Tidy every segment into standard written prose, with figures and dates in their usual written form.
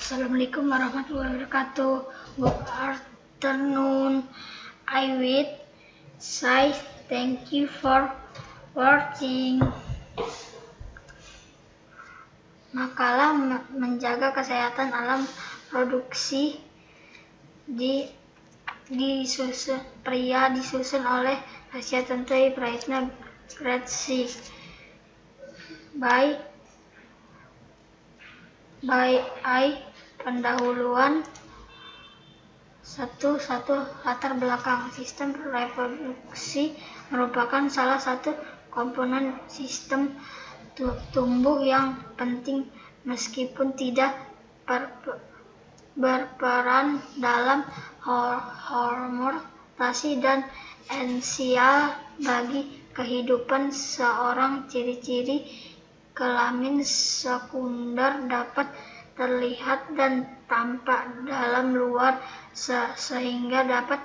Assalamualaikum warahmatullahi wabarakatuh. Good afternoon. I will say thank you for watching. Makalah menjaga kesehatan alam produksi disusun oleh Asia Tentai Praitna Gratsi by pendahuluan 1. Latar belakang. Sistem reproduksi merupakan salah satu komponen sistem tumbuh yang penting meskipun tidak berperan dalam hormonasi dan esensial bagi kehidupan seorang. Ciri-ciri kelamin sekunder dapat terlihat dan tampak dalam luar sehingga dapat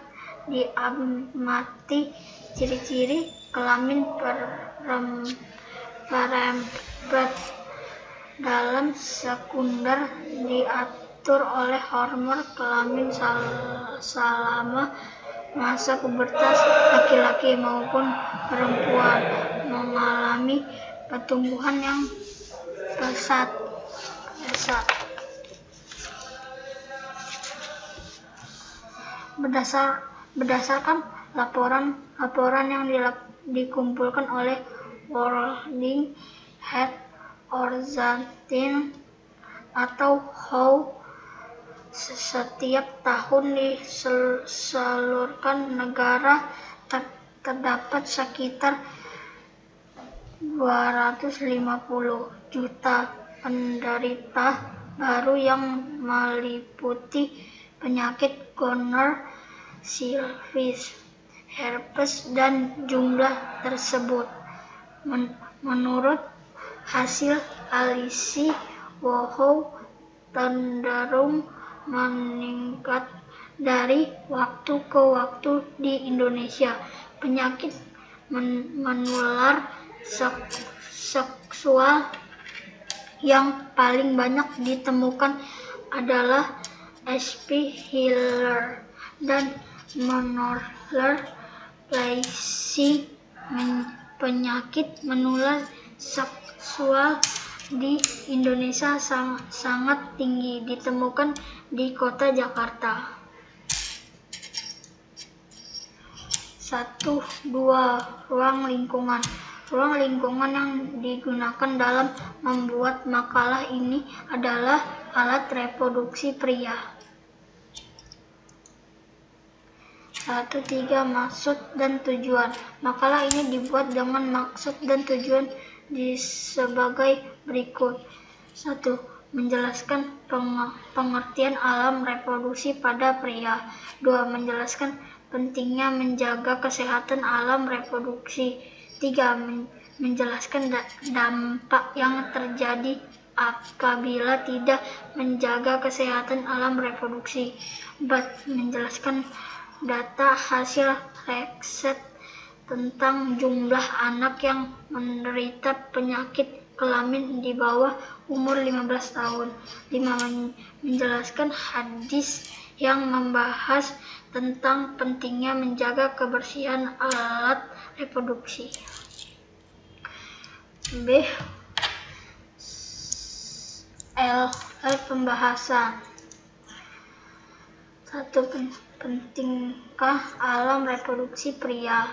diamati. Ciri-ciri kelamin perempuan dalam sekunder diatur oleh hormon kelamin selama masa pubertas. Laki-laki maupun perempuan mengalami pertumbuhan yang pesat. Berdasarkan laporan yang dikumpulkan oleh World Health Organization atau WHO, setiap tahun di seluruh negara terdapat sekitar 250 juta penderita baru yang meliputi penyakit goner, syfilis, herpes, dan jumlah tersebut menurut hasil analisis WHO cenderung meningkat dari waktu ke waktu di Indonesia. Penyakit menular seksual yang paling banyak ditemukan adalah SPHiller dan mononuclear plexi. Penyakit menular seksual di Indonesia sangat tinggi ditemukan di kota Jakarta. 1. Ruang lingkungan. Ruang lingkungan yang digunakan dalam membuat makalah ini adalah alat reproduksi pria. 1.3 Maksud dan tujuan. Makalah ini dibuat dengan maksud dan tujuan sebagai berikut. 1. Menjelaskan pengertian alam reproduksi pada pria. 2. Menjelaskan pentingnya menjaga kesehatan alam reproduksi. 3. Menjelaskan dampak yang terjadi apabila tidak menjaga kesehatan alam reproduksi. 4. Menjelaskan data hasil riset tentang jumlah anak yang menderita penyakit kelamin di bawah umur 15 tahun. 5. Menjelaskan hadis yang membahas tentang pentingnya menjaga kebersihan alat reproduksi. B. Pembahasan. 1. Pentingkah alam reproduksi pria?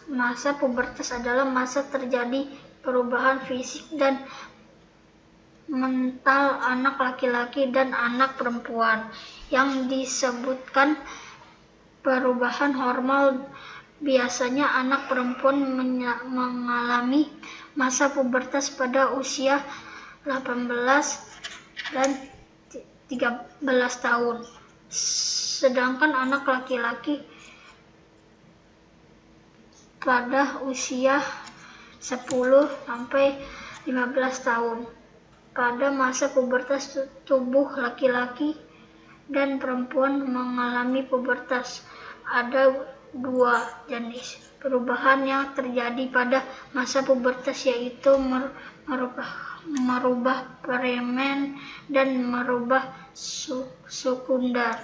Masa pubertas adalah masa terjadi perubahan fisik dan mental anak laki-laki dan anak perempuan yang disebutkan perubahan hormon. Biasanya anak perempuan mengalami masa pubertas pada usia 18 dan 13 tahun. Sedangkan anak laki-laki pada usia 10 sampai 15 tahun. Pada masa pubertas tubuh laki-laki dan perempuan mengalami pubertas. Ada 2 jenis perubahan yang terjadi pada masa pubertas, yaitu merubah primer dan merubah sekunder.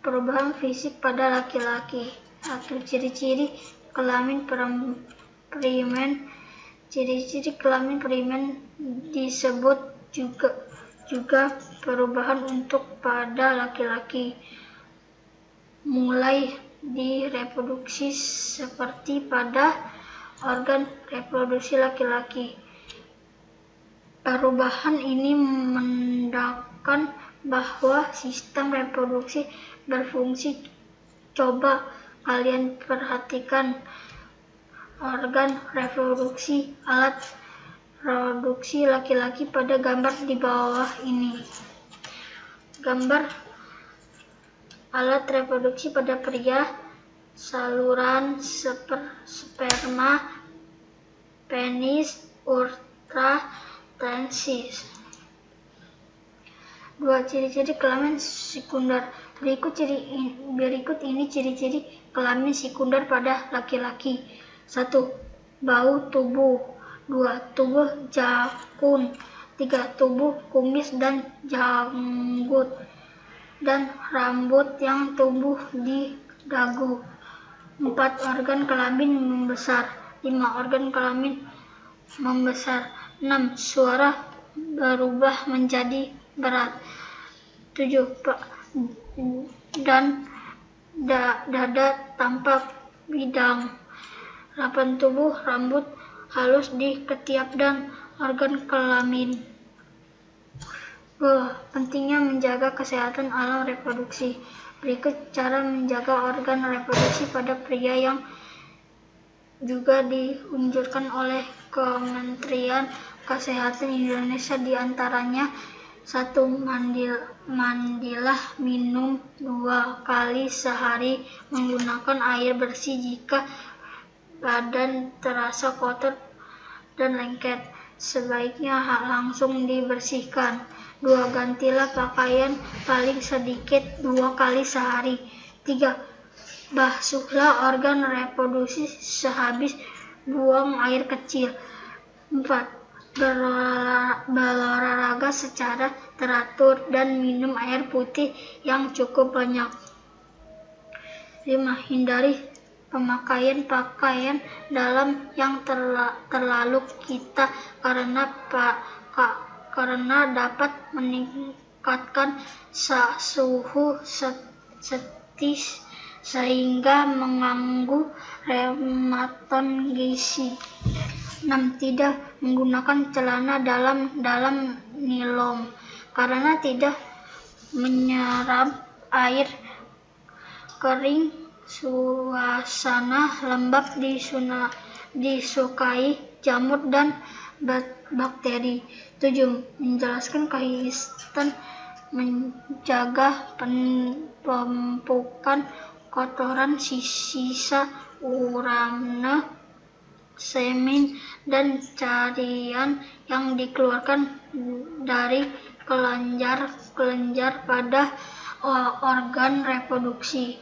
Perubahan fisik pada laki-laki. 1. Ciri-ciri kelamin primer. Ciri-ciri kelamin primer disebut juga perubahan untuk pada laki-laki, mulai di reproduksi seperti pada organ reproduksi laki-laki. Perubahan ini menandakan bahwa sistem reproduksi berfungsi. Coba kalian perhatikan organ reproduksi alat reproduksi laki-laki pada gambar di bawah ini. Gambar alat reproduksi pada pria, saluran sperma, penis, uretra, testis. 2. Ciri-ciri kelamin sekunder. Berikut ini ciri-ciri kelamin sekunder pada laki-laki. 1. Bau tubuh. 2. Tubuh jakun. 3. Tubuh kumis dan janggut dan rambut yang tumbuh di dagu. 4. Organ kelamin membesar. 5. Organ kelamin membesar. 6. Suara berubah menjadi berat. 7. Dan dada tampak bidang. 8. Tubuh rambut halus di ketiak dan organ kelamin. Pentingnya menjaga kesehatan alam reproduksi. Berikut cara menjaga organ reproduksi pada pria yang juga dianjurkan oleh Kementerian Kesehatan Indonesia, di antaranya 1. Mandilah minum 2 kali sehari menggunakan air bersih. Jika badan terasa kotor dan lengket, sebaiknya langsung dibersihkan. 2. Gantilah pakaian paling sedikit 2 kali sehari. 3. Basuhlah organ reproduksi sehabis buang air kecil. 4. Berolahraga secara teratur dan minum air putih yang cukup banyak. 5. Hindari pemakaian pakaian dalam yang terlalu kita karena dapat meningkatkan suhu testis sehingga mengganggu rematon gizi. 6. Tidak menggunakan celana dalam nilon karena tidak menyerap air kering. Suasana lembab disukai jamur dan bakteri. 7. Menjelaskan kehabisan menjaga pemumpukan kotoran, sisa urine, semen, dan cairan yang dikeluarkan dari kelenjar pada organ reproduksi.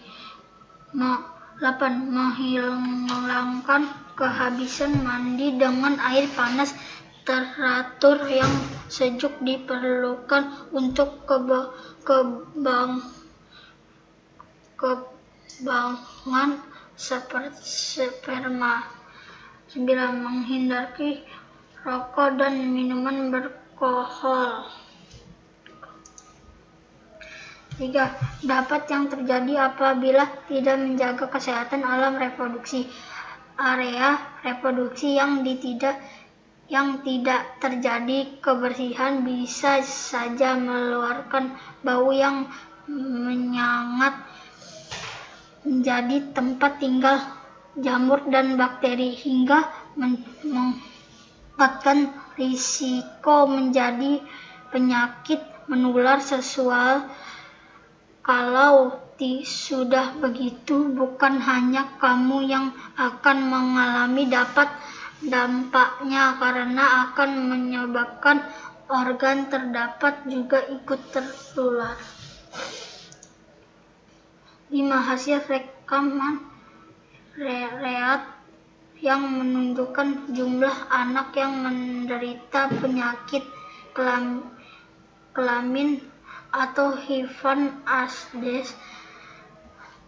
8. Menghilangkan kehabisan mandi dengan air panas teratur yang sejuk diperlukan untuk kembangan sperma. 9. Menghindari rokok dan minuman beralkohol. 3. Dapat yang terjadi apabila tidak menjaga kesehatan alam reproduksi. Area reproduksi yang tidak terjadi kebersihan bisa saja mengeluarkan bau yang menyengat, menjadi tempat tinggal jamur dan bakteri, hingga meningkatkan risiko menjadi penyakit menular seksual. Kalau sudah begitu, bukan hanya kamu yang akan mengalami dampaknya, karena akan menyebabkan organ terdapat juga ikut tertular. 5. Hasil rekaman yang yang menunjukkan jumlah anak yang menderita penyakit kelamin atau HIV/AIDS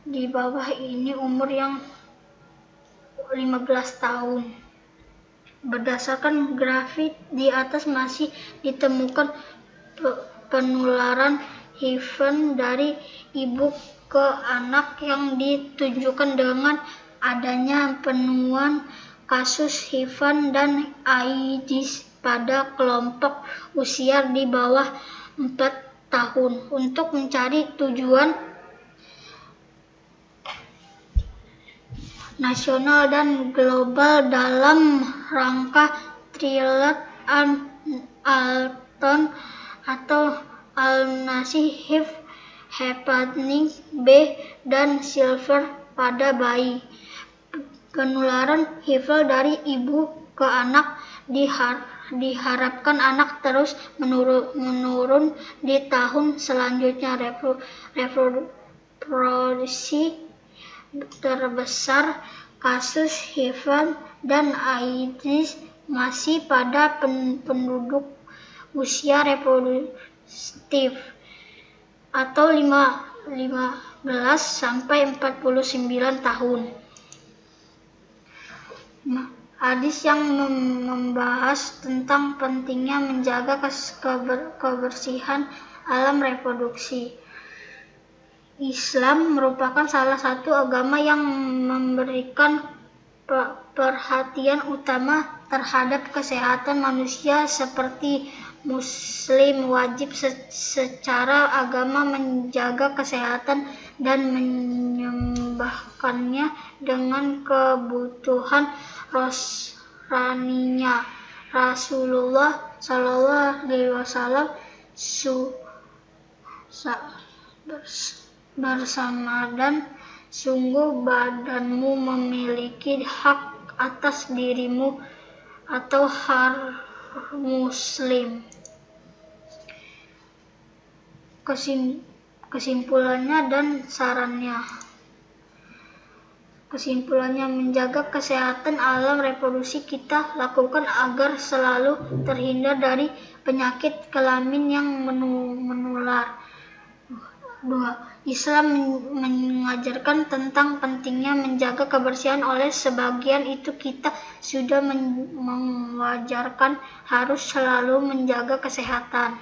di bawah ini umur yang 15 tahun. Berdasarkan grafik di atas masih ditemukan penularan HIV dari ibu ke anak yang ditunjukkan dengan adanya penurunan kasus HIV dan AIDS pada kelompok usia di bawah 4 tahun. Untuk mencari tujuan nasional dan global dalam rangka Triathlon atau eliminasi HIV, hepatitis B, dan silver pada bayi. Penularan HIV dari ibu ke anak diharapkan anak terus menurun di tahun selanjutnya. Reproduksi terbesar kasus HIV dan AIDS masih pada penduduk usia reproduktif atau 15 sampai 49 tahun. Hadis yang membahas tentang pentingnya menjaga kebersihan alam reproduksi. Islam merupakan salah satu agama yang memberikan perhatian utama terhadap kesehatan manusia. Seperti Muslim wajib secara agama menjaga kesehatan dan menyembahkannya dengan kebutuhan rohaninya. Rasulullah SAW bersama dan sungguh badanmu memiliki hak atas dirimu atau har muslim. Kesimpulannya dan sarannya. Kesimpulannya, menjaga kesehatan alam reproduksi kita lakukan agar selalu terhindar dari penyakit kelamin yang menular. 2. Islam mengajarkan tentang pentingnya menjaga kebersihan. Oleh sebagian itu kita sudah mewajarkan harus selalu menjaga kesehatan.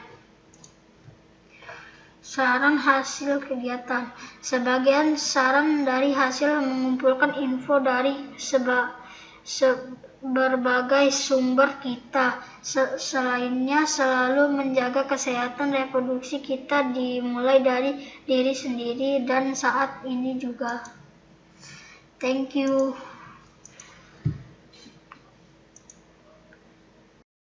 Saran hasil kegiatan. Sebagian saran dari hasil mengumpulkan info dari berbagai sumber kita. Selainnya, selalu menjaga kesehatan reproduksi kita dimulai dari diri sendiri dan saat ini juga. Thank you.